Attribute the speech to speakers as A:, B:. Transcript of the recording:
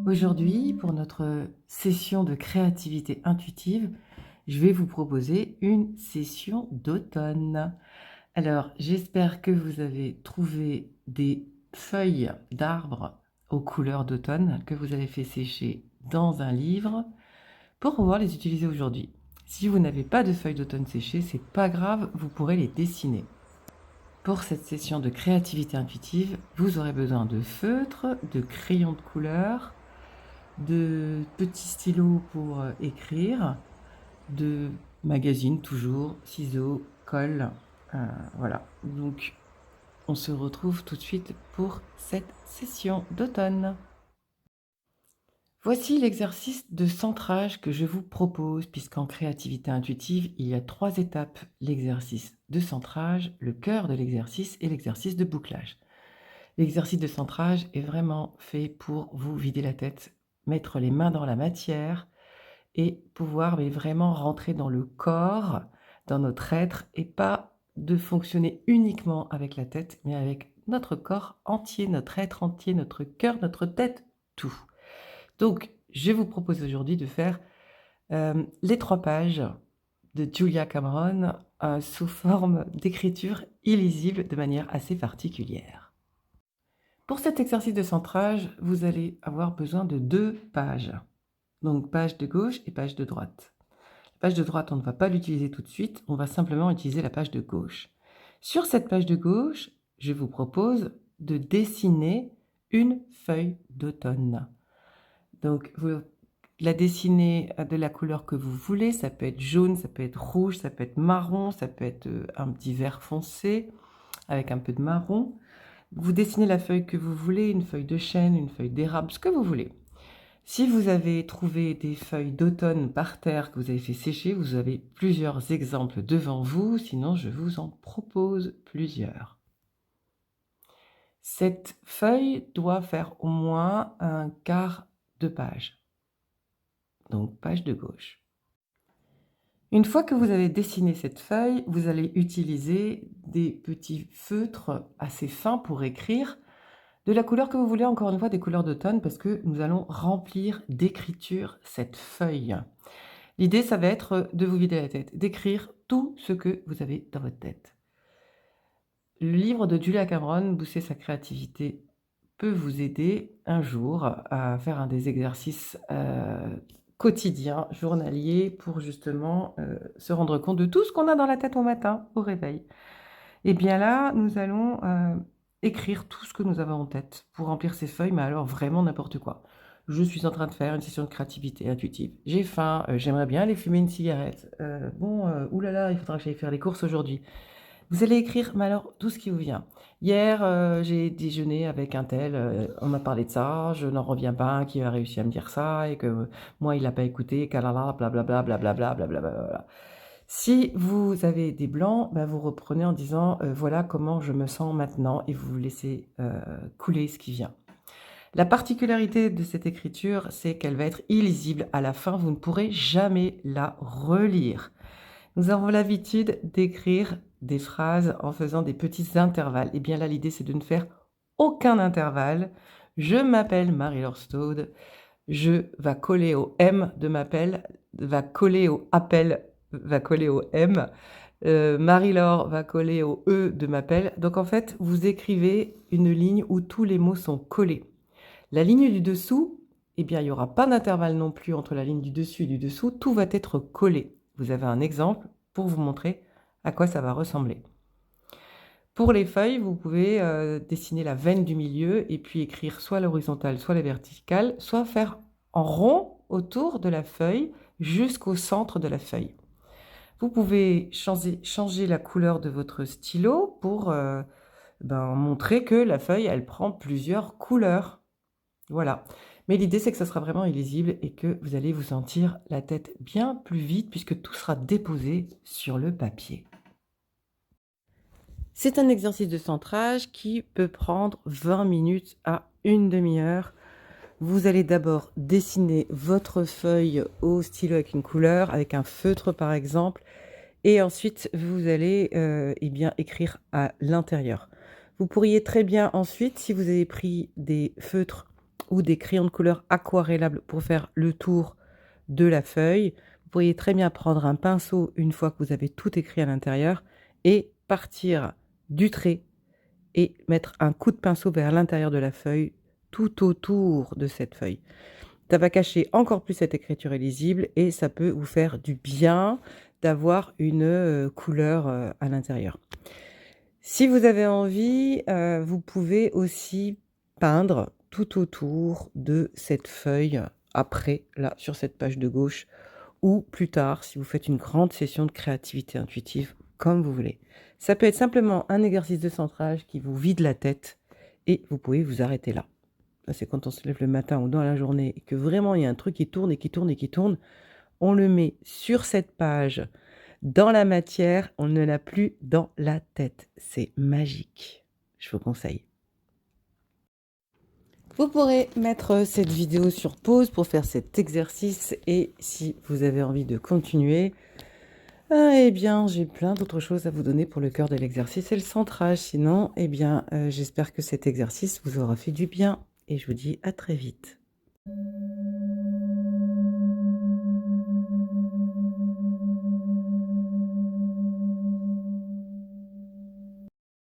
A: Aujourd'hui, pour notre session de créativité intuitive, je vais vous proposer une session d'automne. Alors, j'espère que vous avez trouvé des feuilles d'arbres aux couleurs d'automne que vous avez fait sécher dans un livre pour pouvoir les utiliser aujourd'hui. Si vous n'avez pas de feuilles d'automne séchées, c'est pas grave, vous pourrez les dessiner. Pour cette session de créativité intuitive, vous aurez besoin de feutres, de crayons de couleur, de petits stylos pour écrire, de magazines toujours, ciseaux, colle, voilà. Donc on se retrouve tout de suite pour cette session d'automne. Voici l'exercice de centrage que je vous propose, puisqu'en créativité intuitive, il y a 3 étapes: l'exercice de centrage, le cœur de l'exercice et l'exercice de bouclage. L'exercice de centrage est vraiment fait pour vous vider la tête, mettre les mains dans la matière et pouvoir vraiment rentrer dans le corps, dans notre être, et pas de fonctionner uniquement avec la tête, mais avec notre corps entier, notre être entier, notre cœur, notre tête, tout. Donc, je vous propose aujourd'hui de faire les 3 pages de Julia Cameron sous forme d'écriture illisible de manière assez particulière. Pour cet exercice de centrage, vous allez avoir besoin de 2 pages. Donc page de gauche et page de droite. La page de droite, on ne va pas l'utiliser tout de suite, on va simplement utiliser la page de gauche. Sur cette page de gauche, je vous propose de dessiner une feuille d'automne. Donc vous la dessinez de la couleur que vous voulez, ça peut être jaune, ça peut être rouge, ça peut être marron, ça peut être un petit vert foncé avec un peu de marron. Vous dessinez la feuille que vous voulez, une feuille de chêne, une feuille d'érable, ce que vous voulez. Si vous avez trouvé des feuilles d'automne par terre que vous avez fait sécher, vous avez plusieurs exemples devant vous, sinon je vous en propose plusieurs. Cette feuille doit faire au moins un quart de page, donc page de gauche. Une fois que vous avez dessiné cette feuille, vous allez utiliser des petits feutres assez fins pour écrire, de la couleur que vous voulez, encore une fois des couleurs d'automne, parce que nous allons remplir d'écriture cette feuille. L'idée, ça va être de vous vider la tête, d'écrire tout ce que vous avez dans votre tête. Le livre de Julia Cameron, Booster sa créativité, peut vous aider un jour à faire un des exercices quotidiens, journaliers, pour justement se rendre compte de tout ce qu'on a dans la tête au matin, au réveil. Et bien là, nous allons écrire tout ce que nous avons en tête pour remplir ces feuilles, mais alors vraiment n'importe quoi. Je suis en train de faire une session de créativité intuitive. J'ai faim, j'aimerais bien aller fumer une cigarette. Oulala, il faudra que j'aille faire les courses aujourd'hui. Vous allez écrire, mais alors, tout ce qui vous vient. Hier, j'ai déjeuné avec un tel, on m'a parlé de ça, je n'en reviens pas, qui a réussi à me dire ça, et que moi, il n'a pas écouté, calala, blablabla, blablabla, blablabla. Si vous avez des blancs, vous reprenez en disant voilà comment je me sens maintenant, et vous laissez couler ce qui vient. La particularité de cette écriture, c'est qu'elle va être illisible. À la fin, vous ne pourrez jamais la relire. Nous avons l'habitude d'écrire des phrases en faisant des petits intervalles. Et bien là, l'idée, c'est de ne faire aucun intervalle. Je m'appelle Marie-Laure Staude. Je va coller au M de m'appelle, va coller au appel, va coller au M. Marie-Laure va coller au E de m'appelle. Donc en fait, vous écrivez une ligne où tous les mots sont collés. La ligne du dessous, eh bien, il n'y aura pas d'intervalle non plus entre la ligne du dessus et du dessous. Tout va être collé. Vous avez un exemple pour vous montrer à quoi ça va ressembler. Pour les feuilles, vous pouvez dessiner la veine du milieu et puis écrire soit l'horizontale, soit la verticale, soit faire en rond autour de la feuille jusqu'au centre de la feuille. Vous pouvez changer la couleur de votre stylo pour montrer que la feuille, elle prend plusieurs couleurs. Voilà. Mais l'idée, c'est que ça sera vraiment illisible et que vous allez vous sentir la tête bien plus vite puisque tout sera déposé sur le papier. C'est un exercice de centrage qui peut prendre 20 minutes à une demi-heure. Vous allez d'abord dessiner votre feuille au stylo avec une couleur, avec un feutre par exemple, et ensuite vous allez écrire à l'intérieur. Vous pourriez très bien ensuite, si vous avez pris des feutres ou des crayons de couleur aquarellables pour faire le tour de la feuille. Vous pourriez très bien prendre un pinceau une fois que vous avez tout écrit à l'intérieur et partir du trait et mettre un coup de pinceau vers l'intérieur de la feuille, tout autour de cette feuille. Ça va cacher encore plus cette écriture illisible et ça peut vous faire du bien d'avoir une couleur à l'intérieur. Si vous avez envie, vous pouvez aussi peindre tout autour de cette feuille, après, là, sur cette page de gauche, ou plus tard, si vous faites une grande session de créativité intuitive, comme vous voulez. Ça peut être simplement un exercice de centrage qui vous vide la tête et vous pouvez vous arrêter là. Ça, c'est quand on se lève le matin ou dans la journée et que vraiment il y a un truc qui tourne et qui tourne et qui tourne, on le met sur cette page, dans la matière, on ne l'a plus dans la tête. C'est magique. Je vous conseille. Vous pourrez mettre cette vidéo sur pause pour faire cet exercice et si vous avez envie de continuer, eh bien, j'ai plein d'autres choses à vous donner pour le cœur de l'exercice et le centrage. Sinon, eh bien, j'espère que cet exercice vous aura fait du bien et je vous dis à très vite.